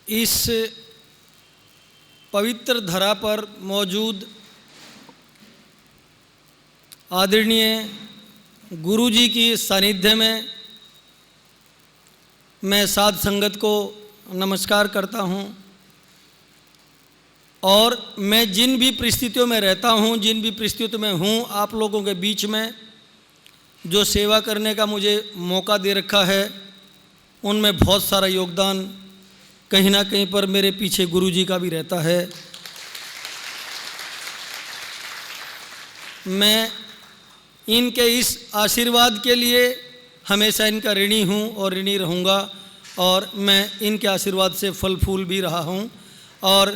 इस पवित्र धरा पर मौजूद आदरणीय गुरुजी की सानिध्य में मैं साध संगत को नमस्कार करता हूँ और मैं जिन भी परिस्थितियों में रहता हूँ, जिन भी परिस्थितियों में हूँ, आप लोगों के बीच में जो सेवा करने का मुझे मौका दे रखा है, उनमें बहुत सारा योगदान कहीं ना कहीं पर मेरे पीछे गुरुजी का भी रहता है। मैं इनके इस आशीर्वाद के लिए हमेशा इनका ऋणी हूँ और ऋणी रहूँगा और मैं इनके आशीर्वाद से फल फूल भी रहा हूँ और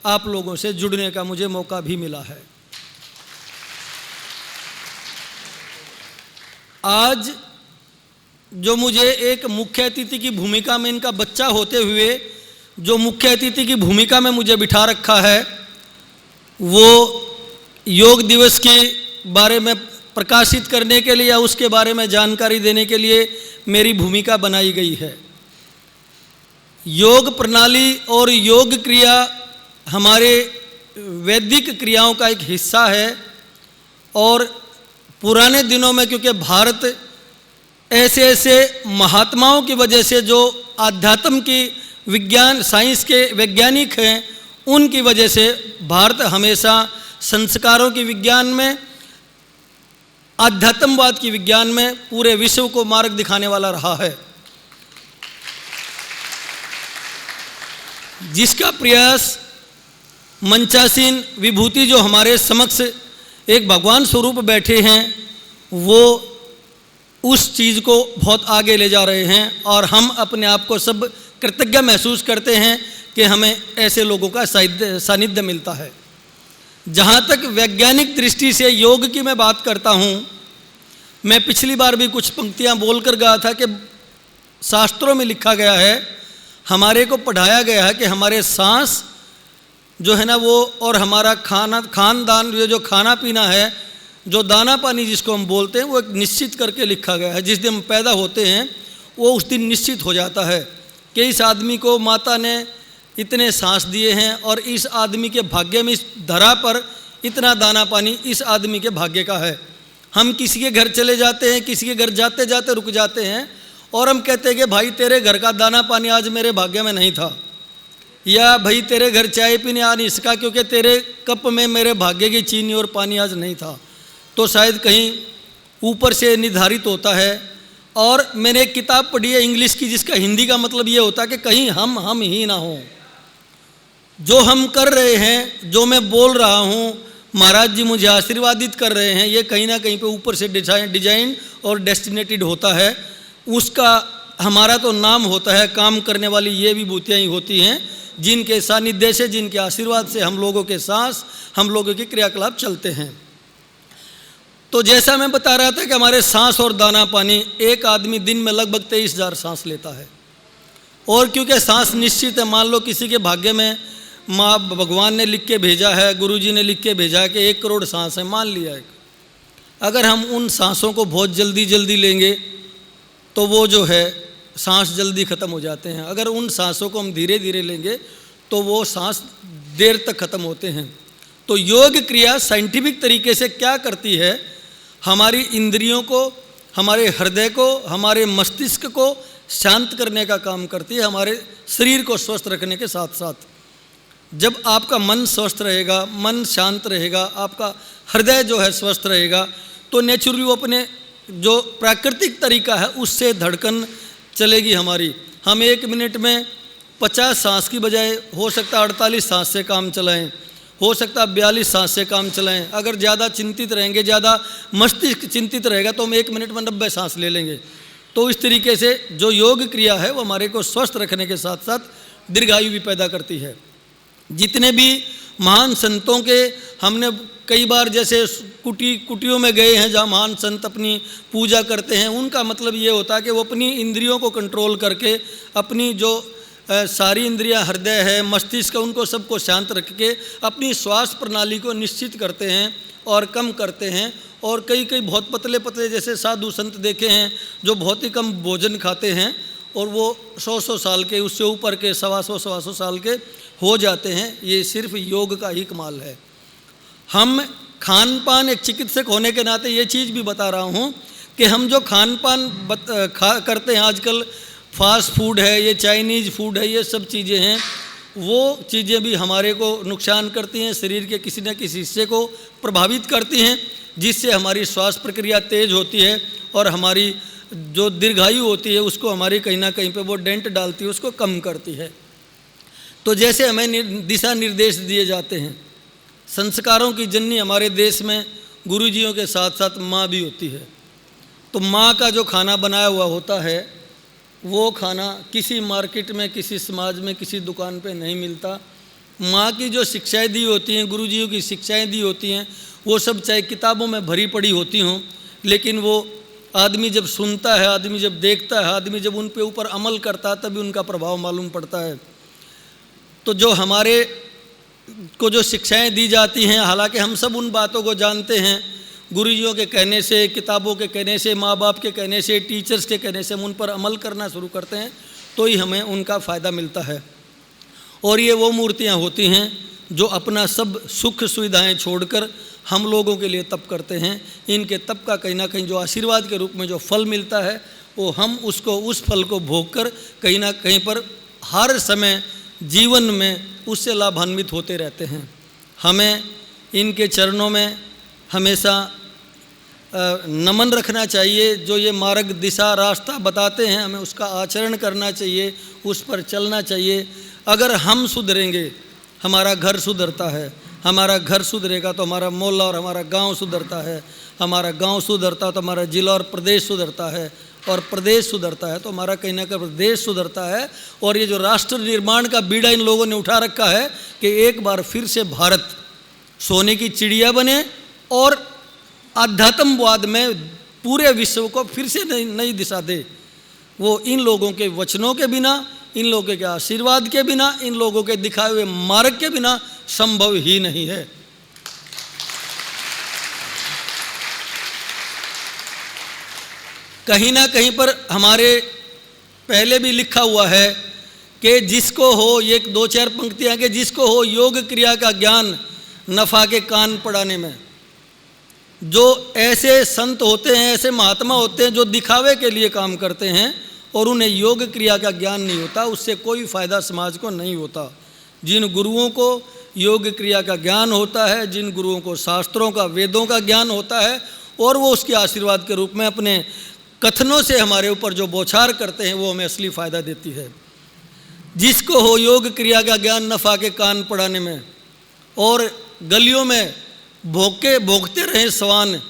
आप लोगों से जुड़ने का मुझे मौका भी मिला है। आज जो मुझे एक मुख्य अतिथि की भूमिका में, इनका बच्चा होते हुए जो मुख्य अतिथि की भूमिका में मुझे बिठा रखा है, वो योग दिवस के बारे में प्रकाशित करने के लिए या उसके बारे में जानकारी देने के लिए मेरी भूमिका बनाई गई है। योग प्रणाली और योग क्रिया हमारे वैदिक क्रियाओं का एक हिस्सा है और पुराने दिनों में क्योंकि भारत ऐसे ऐसे महात्माओं की वजह से जो आध्यात्म की विज्ञान साइंस के वैज्ञानिक हैं, उनकी वजह से भारत हमेशा संस्कारों की विज्ञान में, आध्यात्मवाद की विज्ञान में पूरे विश्व को मार्ग दिखाने वाला रहा है, जिसका प्रयास मंचासीन विभूति जो हमारे समक्ष एक भगवान स्वरूप बैठे हैं, वो उस चीज़ को बहुत आगे ले जा रहे हैं और हम अपने आप को सब कृतज्ञ महसूस करते हैं कि हमें ऐसे लोगों का सानिध्य मिलता है। जहाँ तक वैज्ञानिक दृष्टि से योग की मैं बात करता हूँ, मैं पिछली बार भी कुछ पंक्तियाँ बोल कर गया था कि शास्त्रों में लिखा गया है, हमारे को पढ़ाया गया है कि हमारे सांस जो है ना वो और हमारा खानदान, ये जो खाना पीना है, जो दाना पानी जिसको हम बोलते हैं, वो एक निश्चित करके लिखा गया है। जिस दिन हम पैदा होते हैं वो उस दिन निश्चित हो जाता है कि इस आदमी को माता ने इतने सांस दिए हैं और इस आदमी के भाग्य में, इस धरा पर इतना दाना पानी इस आदमी के भाग्य का है। हम किसी के घर चले जाते हैं, किसी के घर जाते जाते रुक जाते हैं और हम कहते हैं कि भाई तेरे घर का दाना पानी आज मेरे भाग्य में नहीं था, या भाई तेरे घर चाय पीने आ नहीं सका क्योंकि तेरे कप में मेरे भाग्य की चीनी और पानी आज नहीं था। तो शायद कहीं ऊपर से निर्धारित होता है। और मैंने एक किताब पढ़ी है इंग्लिश की, जिसका हिंदी का मतलब ये होता है कि कहीं हम ही ना हो। जो हम कर रहे हैं, जो मैं बोल रहा हूँ, महाराज जी मुझे आशीर्वादित कर रहे हैं, ये कहीं ना कहीं पे ऊपर से डिजाइन और डेस्टिनेटेड होता है। उसका हमारा तो नाम होता है, काम करने वाली ये विभूतियाँ ही होती हैं जिनके सानिध्य से, जिनके आशीर्वाद से हम लोगों के सांस, हम लोगों के क्रियाकलाप चलते हैं। तो जैसा मैं बता रहा था कि हमारे सांस और दाना पानी, एक आदमी दिन में लगभग 23,000 सांस लेता है और क्योंकि सांस निश्चित है, मान लो किसी के भाग्य में माँ भगवान ने लिख के भेजा है, गुरुजी ने लिख के भेजा है कि 1 करोड़ सांस है, मान लिया है। अगर हम उन सांसों को बहुत जल्दी लेंगे तो वो जो है सांस जल्दी ख़त्म हो जाते हैं। अगर उन सांसों को हम धीरे धीरे लेंगे तो वो सांस देर तक ख़त्म होते हैं। तो योग क्रिया साइंटिफिक तरीके से क्या करती है, हमारी इंद्रियों को, हमारे हृदय को, हमारे मस्तिष्क को शांत करने का काम करती है, हमारे शरीर को स्वस्थ रखने के साथ साथ। जब आपका मन स्वस्थ रहेगा, मन शांत रहेगा, आपका हृदय जो है स्वस्थ रहेगा, तो नेचुरली वो अपने जो प्राकृतिक तरीका है उससे धड़कन चलेगी हमारी। हम 1 मिनट में 50 सांस की बजाय हो सकता है 48 सांस से काम चलाएं, हो सकता है 42 सांस से काम चलाएं। अगर ज़्यादा चिंतित रहेंगे, ज़्यादा मस्तिष्क चिंतित रहेगा तो हम 1 मिनट में 90 सांस ले लेंगे। तो इस तरीके से जो योग क्रिया है वो हमारे को स्वस्थ रखने के साथ साथ दीर्घायु भी पैदा करती है। जितने भी महान संतों के हमने कई बार जैसे कुटियों में गए हैं जहाँ महान संत अपनी पूजा करते हैं, उनका मतलब ये होता है कि वो अपनी इंद्रियों को कंट्रोल करके अपनी जो सारी इंद्रियां, हृदय है, मस्तिष्क, उनको सबको शांत रख के अपनी श्वास प्रणाली को निश्चित करते हैं और कम करते हैं। और कई बहुत पतले जैसे साधु संत देखे हैं जो बहुत ही कम भोजन खाते हैं और वो 100 साल के, उससे ऊपर के 125 साल के हो जाते हैं। ये सिर्फ योग का ही कमाल है। हम खान पान, एक चिकित्सक होने के नाते ये चीज़ भी बता रहा हूँ कि हम जो खान पान करते हैं आजकल, फास्ट फूड है, ये चाइनीज़ फूड है, ये सब चीज़ें हैं, वो चीज़ें भी हमारे को नुकसान करती हैं, शरीर के किसी न किसी हिस्से को प्रभावित करती हैं, जिससे हमारी श्वास प्रक्रिया तेज होती है और हमारी जो दीर्घायु होती है उसको हमारी कहीं ना कहीं पे वो डेंट डालती है, उसको कम करती है। तो जैसे हमें दिशा निर्देश दिए जाते हैं, संस्कारों की जननी हमारे देश में गुरुजियों के साथ साथ माँ भी होती है। तो माँ का जो खाना बनाया हुआ होता है वो खाना किसी मार्केट में, किसी समाज में, किसी दुकान पे नहीं मिलता। माँ की जो शिक्षाएं दी होती हैं, गुरुजियों की शिक्षाएं दी होती हैं, वो सब चाहे किताबों में भरी पड़ी होती हों, लेकिन वो आदमी जब सुनता है, आदमी जब देखता है, आदमी जब उन पे ऊपर अमल करता है, तभी उनका प्रभाव मालूम पड़ता है। तो जो हमारे को जो शिक्षाएं दी जाती हैं, हालांकि हम सब उन बातों को जानते हैं, गुरुजियों के कहने से, किताबों के कहने से, माँ बाप के कहने से, टीचर्स के कहने से हम उन पर अमल करना शुरू करते हैं तो ही हमें उनका फ़ायदा मिलता है। और ये वो मूर्तियाँ होती हैं जो अपना सब सुख सुविधाएं छोड़कर हम लोगों के लिए तप करते हैं। इनके तप का कहीं ना कहीं जो आशीर्वाद के रूप में जो फल मिलता है, वो हम उसको, उस फल को भोग कर कहीं ना कहीं पर हर समय जीवन में उससे लाभान्वित होते रहते हैं। हमें इनके चरणों में हमेशा नमन रखना चाहिए। जो ये मार्ग, दिशा, रास्ता बताते हैं, हमें उसका आचरण करना चाहिए, उस पर चलना चाहिए। अगर हम सुधरेंगे, हमारा घर सुधरता है, हमारा घर सुधरेगा तो हमारा मोहल्ला और हमारा गांव सुधरता है, हमारा गांव सुधरता है तो हमारा जिला और प्रदेश सुधरता है, और प्रदेश सुधरता है तो हमारा कहीं ना कहीं देश सुधरता है। और ये जो राष्ट्र निर्माण का बीड़ा इन लोगों ने उठा रखा है कि एक बार फिर से भारत सोने की चिड़िया बने और आध्यात्मवाद में पूरे विश्व को फिर से नई दिशा दे, वो इन लोगों के वचनों के बिना, इन लोगों के आशीर्वाद के बिना, इन लोगों के दिखाए हुए मार्ग के बिना संभव ही नहीं है। कहीं ना कहीं पर हमारे पहले भी लिखा हुआ है कि जिसको हो, ये 2-4 पंक्तियां के, जिसको हो योग क्रिया का ज्ञान, नफा के कान पड़ाने में। जो ऐसे संत होते हैं, ऐसे महात्मा होते हैं जो दिखावे के लिए काम करते हैं और उन्हें योग क्रिया का ज्ञान नहीं होता, उससे कोई फायदा समाज को नहीं होता। जिन गुरुओं को योग क्रिया का ज्ञान होता है, जिन गुरुओं को शास्त्रों का, वेदों का ज्ञान होता है, और वो उसके आशीर्वाद के रूप में अपने कथनों से हमारे ऊपर जो बौछार करते हैं, वो हमें असली फ़ायदा देती है। जिसको हो योग क्रिया का ज्ञान, नफ़ा के कान पड़ाने में, और गलियों में भोगते रहे स्वान,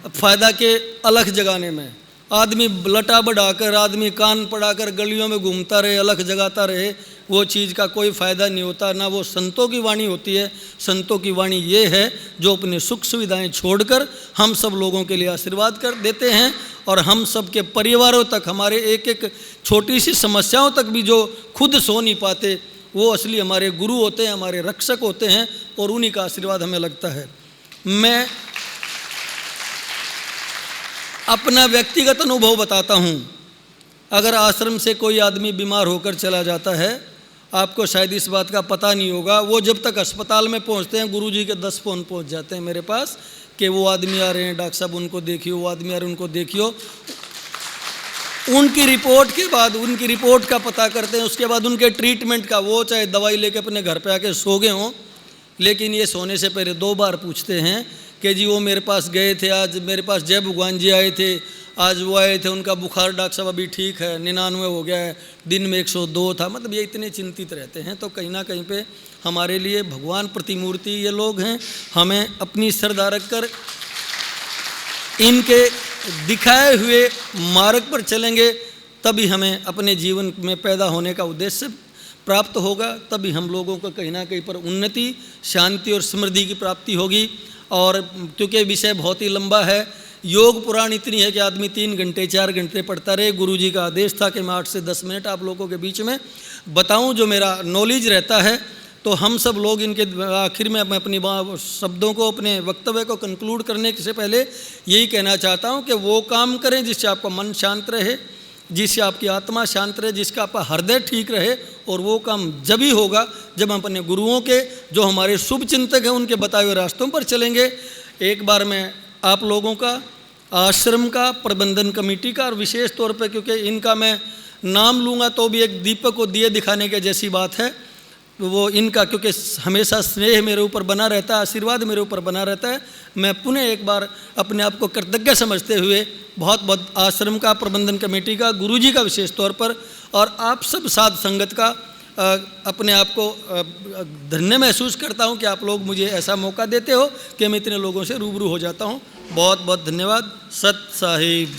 फ़ायदा के अलख जगाने में। आदमी लटा बढ़ाकर, आदमी कान पड़ाकर गलियों में घूमता रहे, अलख जगाता रहे, वो चीज़ का कोई फ़ायदा नहीं होता। ना वो संतों की वाणी होती है। संतों की वाणी ये है जो अपने सुख सुविधाएं छोड़कर हम सब लोगों के लिए आशीर्वाद कर देते हैं, और हम सब के परिवारों तक, हमारे एक एक छोटी सी समस्याओं तक भी जो खुद सो नहीं पाते, वो असली हमारे गुरु होते हैं, हमारे रक्षक होते हैं, और उन्हीं का आशीर्वाद हमें लगता है। मैं अपना व्यक्तिगत अनुभव बताता हूँ। अगर आश्रम से कोई आदमी बीमार होकर चला जाता है, आपको शायद इस बात का पता नहीं होगा, वो जब तक अस्पताल में पहुँचते हैं, गुरुजी के 10 फ़ोन पहुँच जाते हैं मेरे पास कि वो आदमी आ रहे हैं, डॉक्टर साहब उनको देखियो, वो आदमी आ रहे हैं, उनको देखियो। उनकी रिपोर्ट के बाद, उनकी रिपोर्ट का पता करते हैं, उसके बाद उनके ट्रीटमेंट का, वो चाहे दवाई लेके अपने घर पे आके सो गए हों, लेकिन ये सोने से पहले 2 बार पूछते हैं कि जी वो मेरे पास गए थे, आज मेरे पास जय भगवान जी आए थे, आज वो आए थे, उनका बुखार डॉक्टर साहब अभी ठीक है, 99 हो गया है, दिन में 102 था। मतलब ये इतने चिंतित रहते हैं। तो कहीं ना कहीं पे हमारे लिए भगवान प्रतिमूर्ति ये लोग हैं। हमें अपनी श्रद्धा रखकर इनके दिखाए हुए मार्ग पर चलेंगे, तभी हमें अपने जीवन में पैदा होने का उद्देश्य प्राप्त होगा, तभी हम लोगों को कहीं ना कहीं पर उन्नति, शांति और समृद्धि की प्राप्ति होगी। और क्योंकि विषय बहुत ही लंबा है, योग पुराण इतनी है कि आदमी 3 घंटे 4 घंटे पढ़ता रहे। गुरुजी का आदेश था कि मैं 8 से 10 मिनट आप लोगों के बीच में बताऊं जो मेरा नॉलेज रहता है। तो हम सब लोग इनके आखिर में मैं अपनी शब्दों को, अपने वक्तव्य को कंक्लूड करने से पहले यही कहना चाहता हूं कि वो काम करें जिससे आपका मन शांत रहे, जिससे आपकी आत्मा शांत रहे, जिसका आपका हृदय ठीक रहे। और वो काम जब ही होगा जब हम अपने गुरुओं के, जो हमारे शुभ चिंतक हैं, उनके बताए हुए रास्तों पर चलेंगे। एक बार मैं आप लोगों का, आश्रम का, प्रबंधन कमेटी का, और विशेष तौर पे क्योंकि इनका मैं नाम लूँगा तो भी एक दीपक को दिए दिखाने के जैसी बात है, वो इनका, क्योंकि हमेशा स्नेह मेरे ऊपर बना रहता है, आशीर्वाद मेरे ऊपर बना रहता है। मैं पुनः एक बार अपने आप को कृतज्ञ समझते हुए बहुत बहुत आश्रम का, प्रबंधन कमेटी का, गुरुजी का विशेष तौर पर, और आप सब साध संगत का अपने आप को धन्य महसूस करता हूं कि आप लोग मुझे ऐसा मौका देते हो कि मैं इतने लोगों से रूबरू हो जाता हूं। बहुत बहुत धन्यवाद। सत साहिब।